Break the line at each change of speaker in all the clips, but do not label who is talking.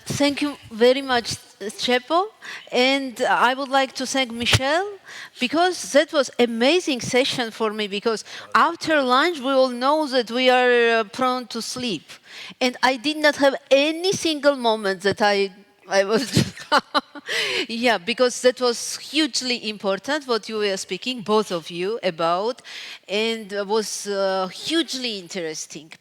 Thank you very much, Chepo. And I would like to thank Michelle because that was amazing session for me because after lunch we all know that we are prone to sleep. And I did not have any single moment that I was yeah, because that was hugely important what you were speaking, both of you, about, and was hugely interesting.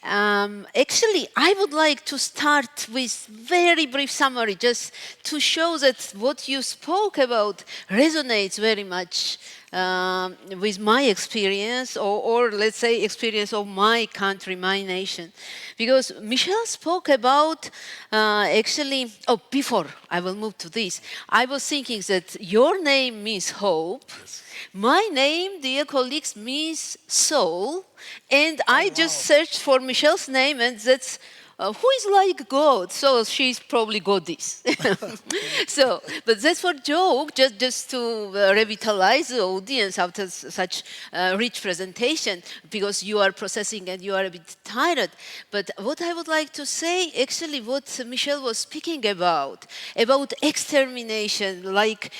Actually, I would like to start with very brief summary, just to show that what you spoke about resonates very much with my experience, or let's say experience of my country, my nation. Because Michelle spoke about actually, oh, before I will move to this, I was thinking that your name means hope. My name, dear colleagues, means soul. And I just searched for Michelle's name, and that's who is like God? So she's probably goddess. So, but that's for joke, just to revitalize the audience after such rich presentation, because you are processing and you are a bit tired. But what I would like to say, actually, what Michelle was speaking about extermination, like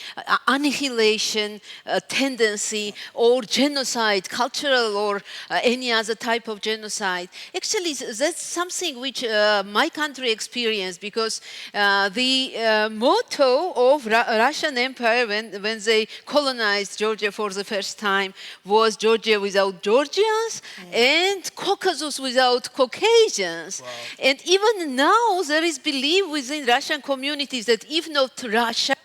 annihilation tendency, or genocide, cultural or any other type of genocide. Actually, that's something which my country experienced, because the motto of Russian Empire when they colonized Georgia for the first time was Georgia without Georgians and Caucasus without Caucasians. Wow. And even now there is belief within Russian communities that if not Russia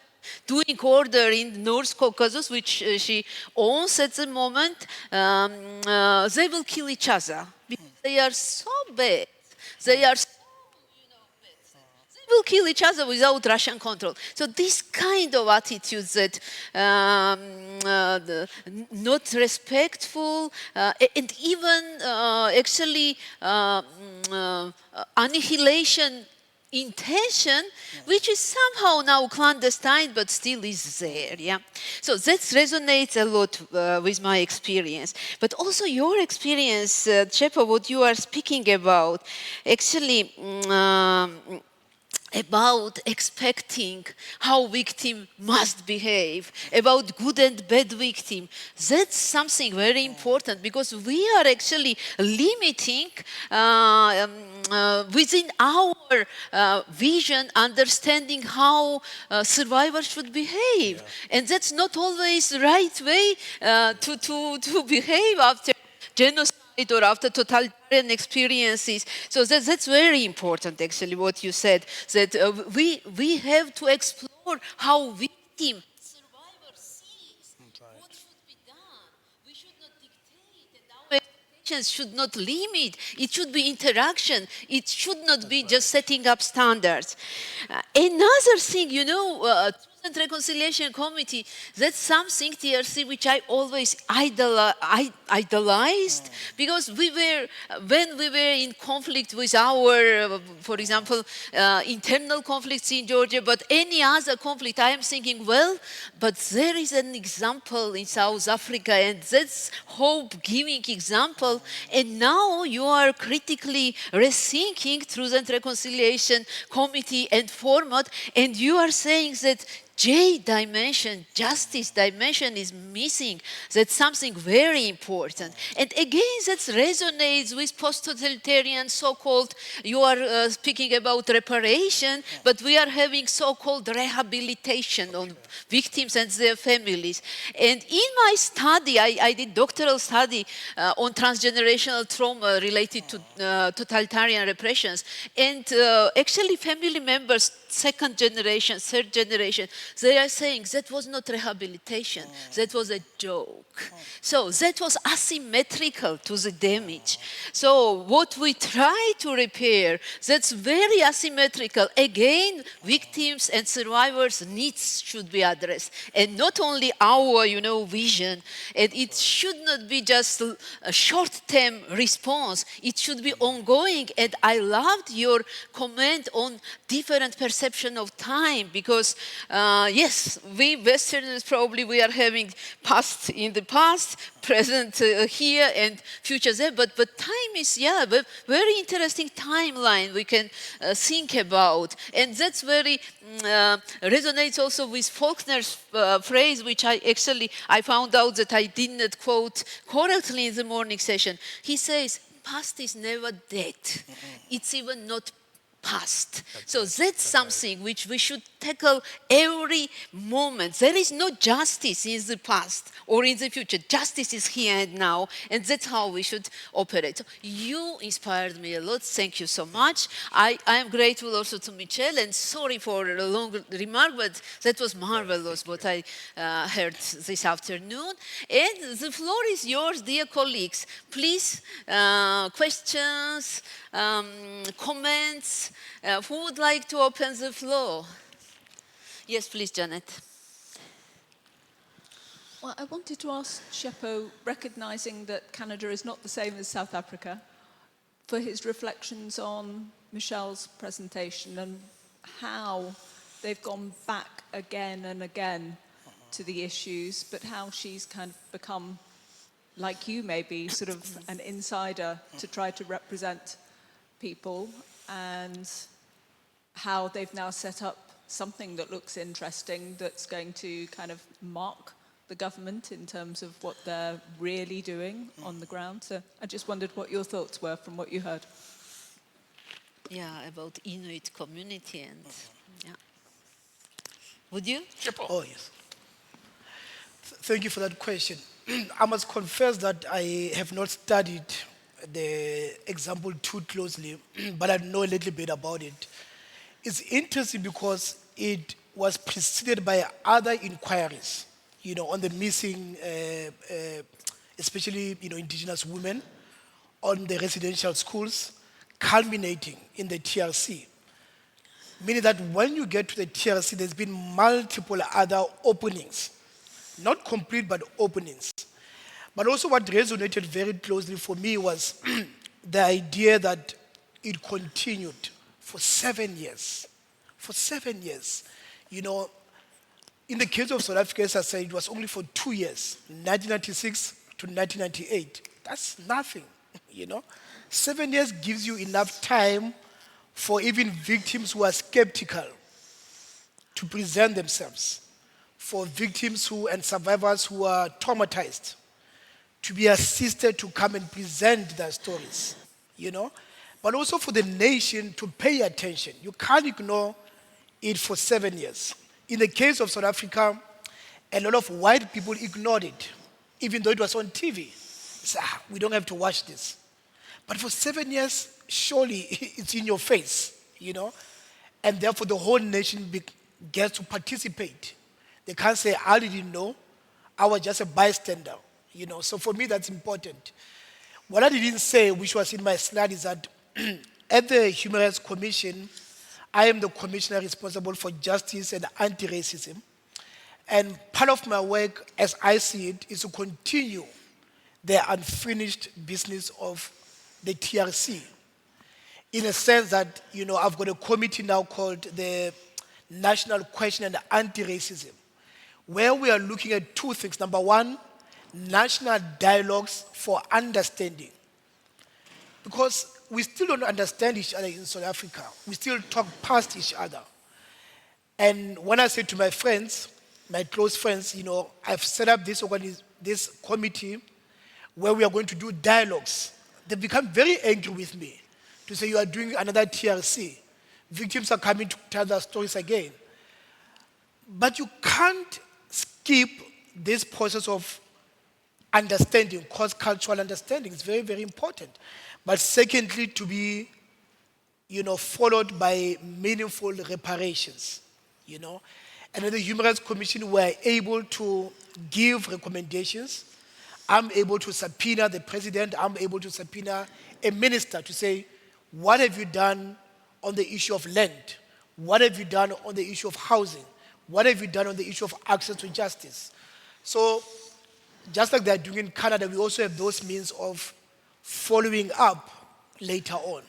doing order in North Caucasus, which she owns at the moment, they will kill each other. Because they are so bad. They are so, they will kill each other without Russian control. So this kind of attitude that not respectful and even actually annihilation intention, which is somehow now clandestine, but still is there, yeah? So that resonates a lot with my experience. But also your experience, Chepa, what you are speaking about, actually, about expecting how victim must behave, about good and bad victim. That's something very important, because we are actually limiting within our vision, understanding how survivors should behave. Yeah. And that's not always the right way to behave after genocide or after totalitarian experiences. So that's very important, actually, what you said, that we have to explore how victim, survivor sees what should be done. We should not dictate, and our expectations should not limit. It should be interaction. It should not be just setting up standards. Another thing, and Reconciliation Committee, that's something, TRC, which I always idolized, because when we were in conflict with our, for example, internal conflicts in Georgia, but any other conflict, I am thinking, well, but there is an example in South Africa, and that's hope-giving example, and now you are critically rethinking Truth and Reconciliation Committee and format, and you are saying that J dimension, justice dimension is missing. That's something very important. And again, that resonates with post-totalitarian so-called, you are speaking about reparation, but we are having so-called rehabilitation on victims and their families. And in my study, I did doctoral study on transgenerational trauma related to totalitarian repressions. And actually family members, second generation, third generation, they are saying that was not rehabilitation, that was a joke. So that was asymmetrical to the damage. So what we try to repair, that's very asymmetrical. Again, victims and survivors' needs should be addressed. And not only our, vision. And it should not be just a short-term response. It should be ongoing. And I loved your comment on different perception of time, because yes, we Westerners probably we are having past in the past, present here, and future there. But time is, very interesting timeline we can think about. And that's very resonates also with Faulkner's phrase, which I found out that I did not quote correctly in the morning session. He says, past is never dead. It's even not past. So that's something which we should tackle every moment. There is no justice in the past or in the future. Justice is here and now, and that's how we should operate. So you inspired me a lot. Thank you so much. I am grateful also to Michelle, and sorry for a long remark, but that was marvelous what I heard this afternoon. And the floor is yours, dear colleagues. Please, questions, comments. Who would like to open the floor? Yes, please, Janet.
Well, I wanted to ask Shepo, recognizing that Canada is not the same as South Africa, for his reflections on Michelle's presentation and how they've gone back again and again to the issues, but how she's kind of become, like you maybe, sort of an insider to try to represent people, and how they've now set up something that looks interesting that's going to kind of mark the government in terms of what they're really doing on the ground. So I just wondered what your thoughts were from what you heard.
Yeah, about Inuit community and Would you?
Oh, yes. Thank you for that question. I must confess that I have not studied the example too closely, but I know a little bit about it. It's interesting because it was preceded by other inquiries, on the missing, especially, indigenous women, on the residential schools, culminating in the TRC. Meaning that when you get to the TRC, there's been multiple other openings. Not complete, but openings. But also what resonated very closely for me was the idea that it continued for 7 years. For 7 years. In the case of South Africa, as I said, it was only for 2 years, 1996 to 1998. That's nothing, 7 years gives you enough time for even victims who are skeptical to present themselves, for victims and survivors who are traumatized to be assisted to come and present their stories, but also for the nation to pay attention. You can't ignore it for 7 years. In the case of South Africa, a lot of white people ignored it, even though it was on TV. Say, we don't have to watch this. But for 7 years, surely it's in your face, and therefore the whole nation gets to participate. They can't say, I didn't know, I was just a bystander, So for me, that's important. What I didn't say, which was in my slide, is that at the Human Rights Commission, I am the commissioner responsible for justice and anti-racism. And part of my work, as I see it, is to continue the unfinished business of the TRC. In a sense that, I've got a committee now called the National Question and Anti-Racism, where we are looking at two things. Number one, national dialogues for understanding. Because we still don't understand each other in South Africa. We still talk past each other. And when I say to my friends, my close friends, I've set up this committee where we are going to do dialogues. They become very angry with me to say, you are doing another TRC. Victims are coming to tell their stories again. But you can't skip this process of understanding, cross-cultural understanding. It's very, very important. But secondly, to be, followed by meaningful reparations, And in the Human Rights Commission, we're able to give recommendations. I'm able to subpoena the president. I'm able to subpoena a minister to say, what have you done on the issue of land? What have you done on the issue of housing? What have you done on the issue of access to justice? So, just like they're doing in Canada, we also have those means of following up later on.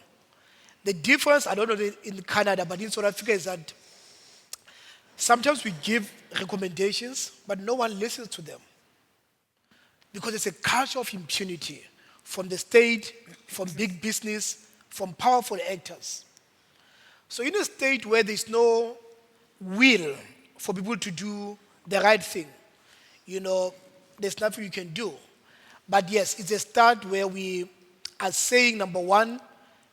The difference, I don't know in Canada, but in South Africa is that sometimes we give recommendations, but no one listens to them. because it's a culture of impunity from the state, from big business, from powerful actors. So in a state where there's no will for people to do the right thing, there's nothing you can do. But yes, it's a start where we are saying, number one,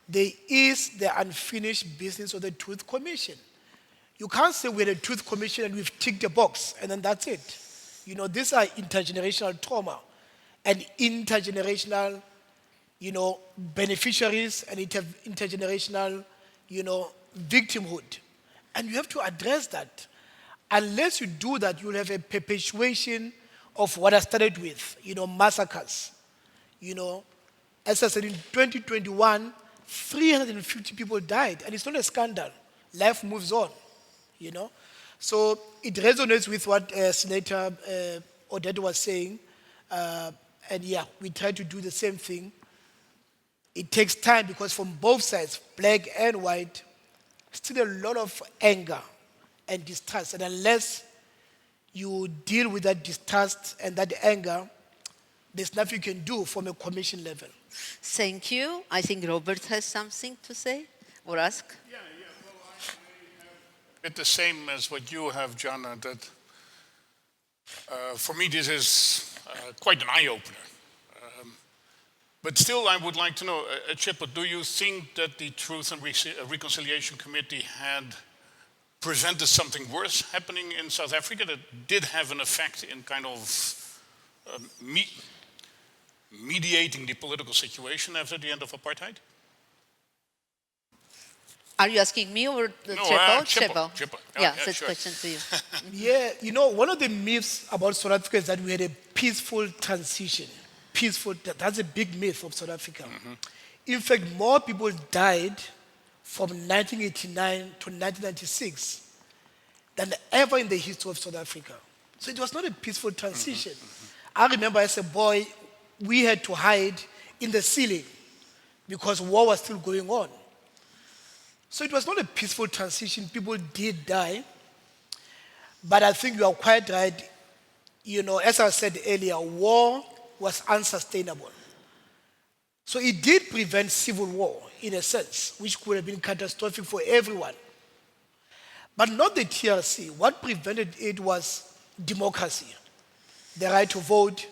there is the unfinished business of the Truth Commission. You can't say we're the Truth Commission and we've ticked a box and then that's it. These are intergenerational trauma and intergenerational, beneficiaries and intergenerational, victimhood. And you have to address that. Unless you do that, you'll have a perpetuation of what I started with, massacres. As I said, in 2021, 350 people died, and it's not a scandal. Life moves on, So it resonates with what Senator Odette was saying, and yeah, we try to do the same thing. It takes time because from both sides, black and white, still a lot of anger and distrust, and unless you deal with that distrust and that anger, there's nothing you can do from a commission level.
Thank you. I think Robert has something to say or ask.
Well, I have a bit the same as what you have, Jana, that for me this is quite an eye-opener. But still, I would like to know, Chippa, do you think that the Truth and Reconciliation Committee had prevented something worse happening in South Africa that did have an effect in kind of mediating the political situation after the end of apartheid?
Are you asking me or the
No,
Chippo?
Chippo.
Yeah,
Yeah,
that's
sure.
question to you.
Yeah, one of the myths about South Africa is that we had a peaceful transition. That's a big myth of South Africa. In fact, more people died from 1989 to 1996 than ever in the history of South Africa. So it was not a peaceful transition. I remember as a boy, we had to hide in the ceiling because war was still going on. So it was not a peaceful transition. People did die. But I think you are quite right. As I said earlier, war was unsustainable. So it did prevent civil war, in a sense, which could have been catastrophic for everyone. But not the TRC. What prevented it was democracy. The right to vote,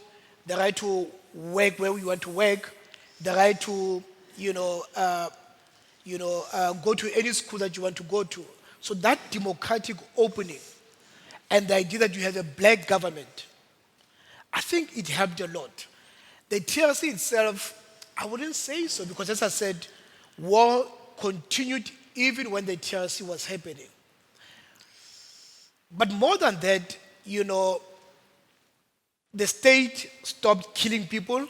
the right to work where we want to work, the right to, go to any school that you want to go to. So that democratic opening and the idea that you have a black government, I think it helped a lot. The TRC itself, I wouldn't say so because, as I said, war continued even when the TRC was happening. But more than that, the state stopped killing people,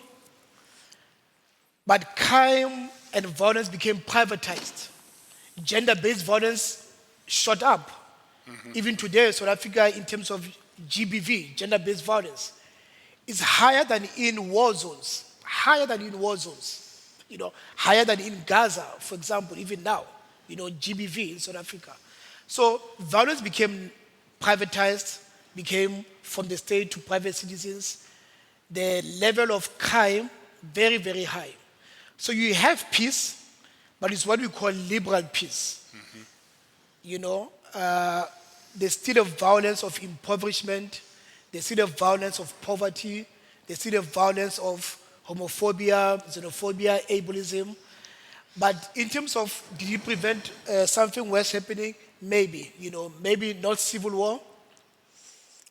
but crime and violence became privatized. Gender-based violence shot up. Even today, South Africa, in terms of GBV, gender-based violence, is higher than in war zones, higher than in Gaza, for example, even now, GBV in South Africa. So violence became privatized, became from the state to private citizens. The level of crime, very, very high. So you have peace, but it's what we call liberal peace. There's still a violence of impoverishment, there's still a violence of poverty, there's still a violence of homophobia, xenophobia, ableism. But in terms of, did it prevent something worse happening? Maybe, maybe not civil war.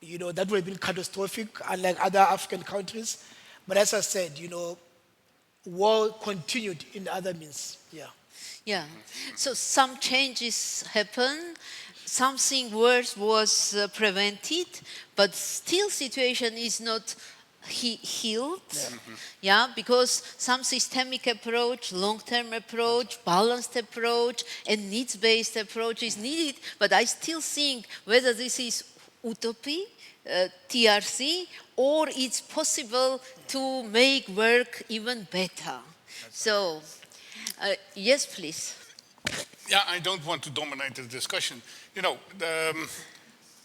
That would have been catastrophic, unlike other African countries. But as I said, war continued in other means, yeah.
Yeah. So some changes happened. Something worse was prevented, but still situation is not healed. Yeah, because some systemic approach, long-term approach, balanced approach, and needs-based approach is needed. But I still think whether this is utopia, TRC, or it's possible to make work even better. So, yes, please.
Yeah, I don't want to dominate the discussion.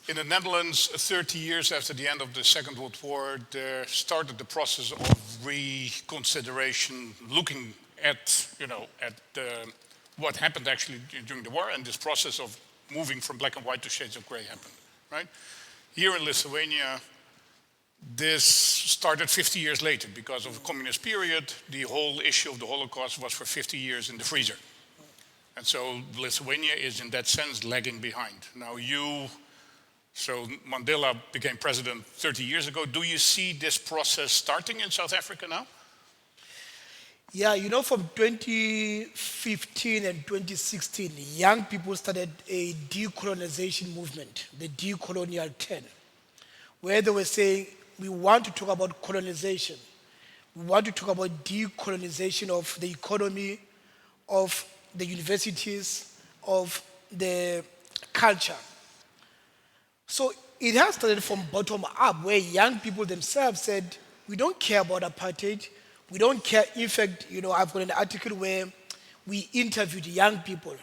In the Netherlands, 30 years after the end of the Second World War, there started the process of reconsideration, looking at, what happened actually during the war, and this process of moving from black and white to shades of gray happened, right? Here in Lithuania, this started 50 years later because of the communist period. The whole issue of the Holocaust was for 50 years in the freezer. And so Lithuania is in that sense lagging behind. Now so Mandela became president 30 years ago. Do you see this process starting in South Africa now?
Yeah, from 2015 and 2016, young people started a decolonization movement, the Decolonial 10, where they were saying, we want to talk about colonization. We want to talk about decolonization of the economy, of the universities, of the culture. So it has started from bottom up, where young people themselves said, we don't care about apartheid. We don't care. In fact, I've got an article where we interviewed young people,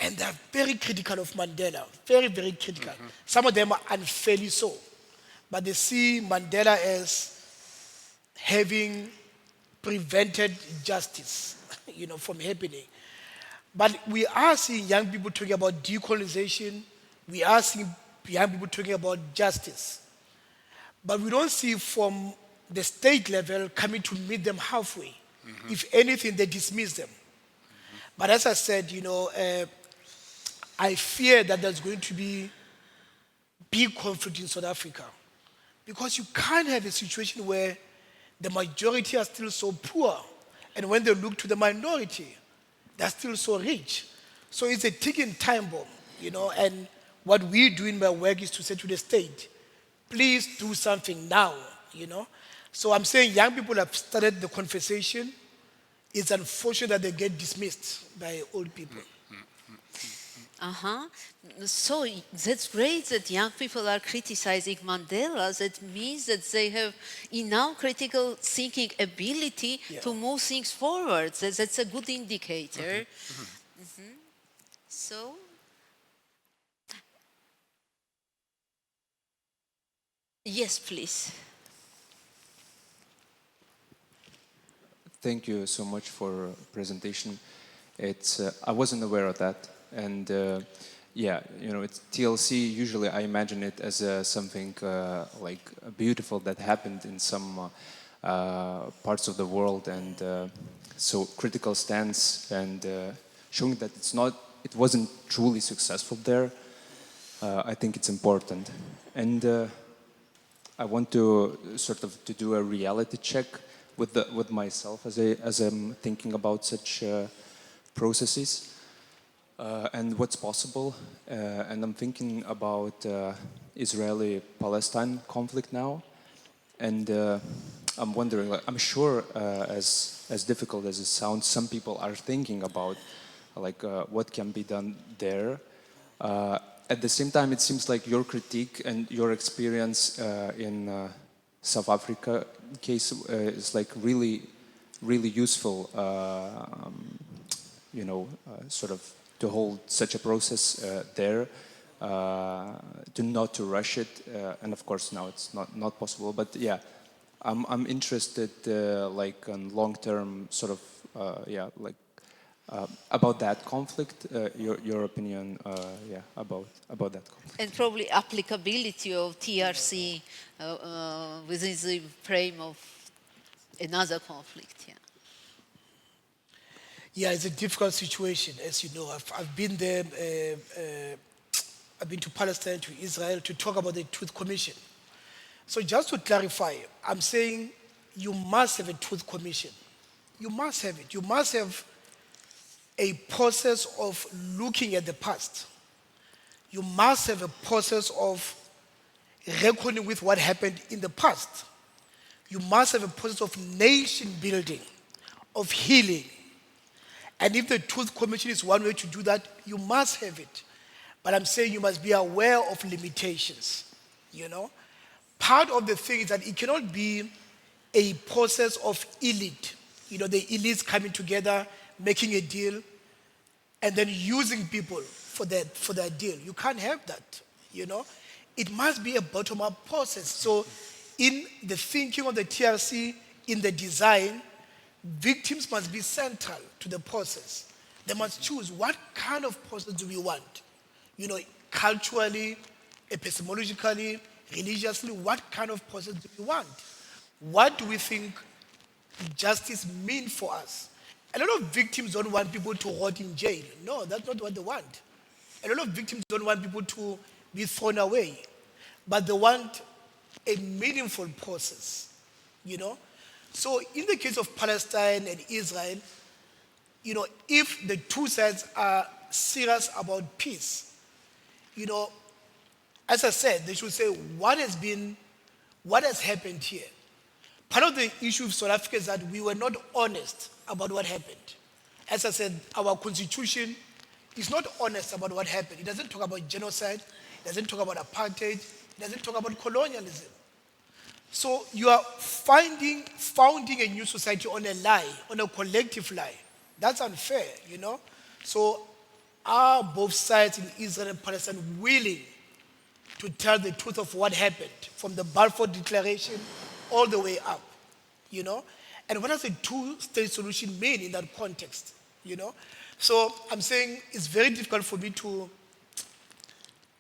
and they're very critical of Mandela, very, very critical. Mm-hmm. Some of them are unfairly so. But they see Mandela as having prevented justice, from happening. But we are seeing young people talking about decolonization. We are seeing young people talking about justice. But we don't see from the state level coming to meet them halfway. Mm-hmm. If anything, they dismiss them. Mm-hmm. But as I said, I fear that there's going to be big conflict in South Africa. Because you can't have a situation where the majority are still so poor, and when they look to the minority, they're still so rich. So it's a ticking time bomb, and what we do in my work is to say to the state, please do something now, So I'm saying young people have started the conversation. It's unfortunate that they get dismissed by old people.
So that's great that young people are criticizing Mandela. That means that they have enough critical thinking ability to move things forward. That's a good indicator. So, yes, please.
Thank you so much for presentation. I wasn't aware of that. And it's TLC. Usually, I imagine it as something beautiful that happened in some parts of the world, and so critical stance and showing that it wasn't truly successful there. I think it's important, and I want to to do a reality check with myself as I'm thinking about such processes. And what's possible, and I'm thinking about Israeli-Palestine conflict now, and I'm wondering, I'm sure as difficult as it sounds, some people are thinking about what can be done there. At the same time, it seems like your critique and your experience in South Africa case is really, really useful, to hold such a process there, to rush it, and of course now it's not possible. But yeah, I'm interested, on long-term about that conflict. Your opinion, about that conflict.
And probably applicability of TRC within the frame of another conflict. Yeah.
Yeah, it's a difficult situation, as you know. I've been there, I've been to Palestine, to Israel, to talk about the Truth Commission. So just to clarify, I'm saying you must have a Truth Commission. You must have it. You must have a process of looking at the past. You must have a process of reckoning with what happened in the past. You must have a process of nation building, of healing. And if the Truth Commission is one way to do that, you must have it. But I'm saying you must be aware of limitations, Part of the thing is that it cannot be a process of elite. The elites coming together, making a deal, and then using people for that deal. You can't have that, it must be a bottom-up process. So in the thinking of the TRC, in the design, victims must be central to the process. They must choose what kind of process do we want? You know, culturally, epistemologically, religiously, what kind of process do we want? What do we think justice means for us? A lot of victims don't want people to rot in jail. No, that's not what they want. A lot of victims don't want people to be thrown away, but they want a meaningful process, you know? So in the case of Palestine and Israel, you know, if the two sides are serious about peace, you know, as I said, they should say what has happened here. Part of the issue of South Africa is that we were not honest about what happened. As I said, our constitution is not honest about what happened. It doesn't talk about genocide, it doesn't talk about apartheid, it doesn't talk about colonialism. So you are founding a new society on a lie, on a collective lie. That's unfair, you know? So are both sides in Israel and Palestine willing to tell the truth of what happened from the Balfour Declaration all the way up, you know? And what does a two-state solution mean in that context, you know? So I'm saying it's very difficult for me to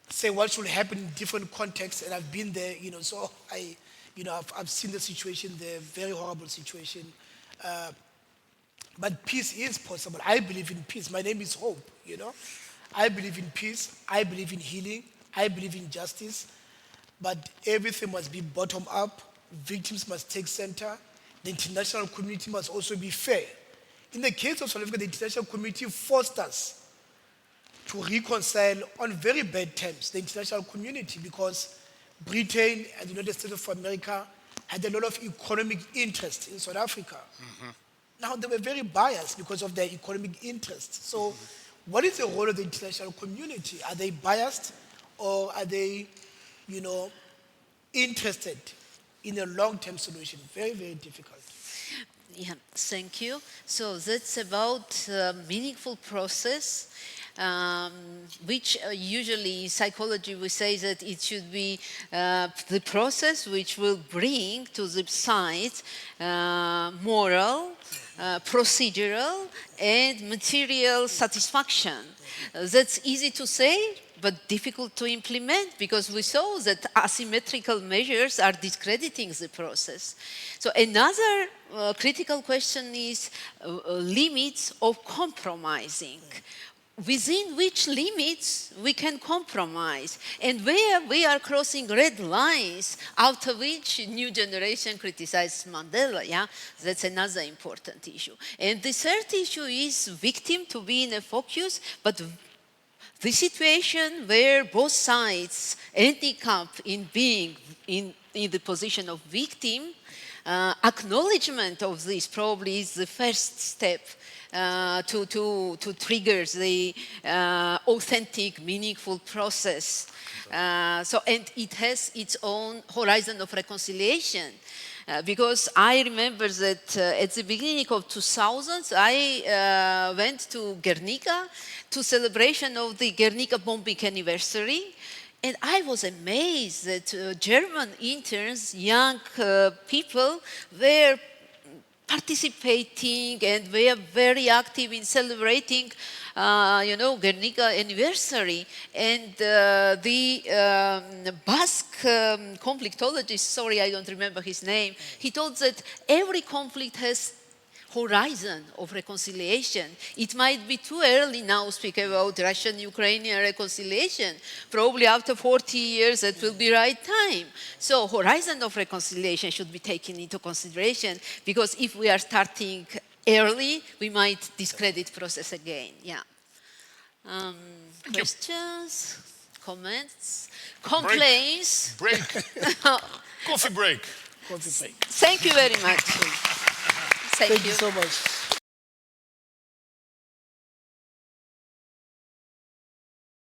say what should happen in different contexts, and I've been there, you know, so I've seen the situation, the very horrible situation. But peace is possible. I believe in peace. My name is Hope, you know? I believe in peace. I believe in healing. I believe in justice. But everything must be bottom up. Victims must take center. The international community must also be fair. In the case of South Africa, the international community forced us to reconcile on very bad terms, the international community, because Britain and the United States of America had a lot of economic interest in South Africa. Now, they were very biased because of their economic interests. So what is the role of the international community? Are they biased, or are they, you know, interested in a long-term solution? Very, very difficult.
Yeah, thank you. So that's about meaningful process, which usually in psychology we say that it should be the process which will bring to the side moral, procedural, and material satisfaction. That's easy to say, but difficult to implement, because we saw that asymmetrical measures are discrediting the process. So another critical question is limits of compromising. Within which limits we can compromise, and where we are crossing red lines out of which new generation criticizes Mandela, yeah? That's another important issue. And the third issue is victim to be in a focus, but the situation where both sides handicap in being in the position of victim, acknowledgement of this probably is the first step to trigger the authentic, meaningful process. And it has its own horizon of reconciliation. Because I remember that at the beginning of 2000s, I went to Guernica to celebration of the Guernica bombing anniversary. And I was amazed that German interns, young people, were participating and were very active in celebrating, Guernica anniversary. And the Basque conflictologist, sorry, I don't remember his name, he told that every conflict has horizon of reconciliation. It might be too early now to speak about Russian-Ukrainian reconciliation. Probably after 40 years, that will be right time. So horizon of reconciliation should be taken into consideration, because if we are starting early, we might discredit process again. Yeah. Questions, comments, complaints?
Break. Coffee break.
Coffee break.
Thank you very much. Thank
Thank you
you.
so much.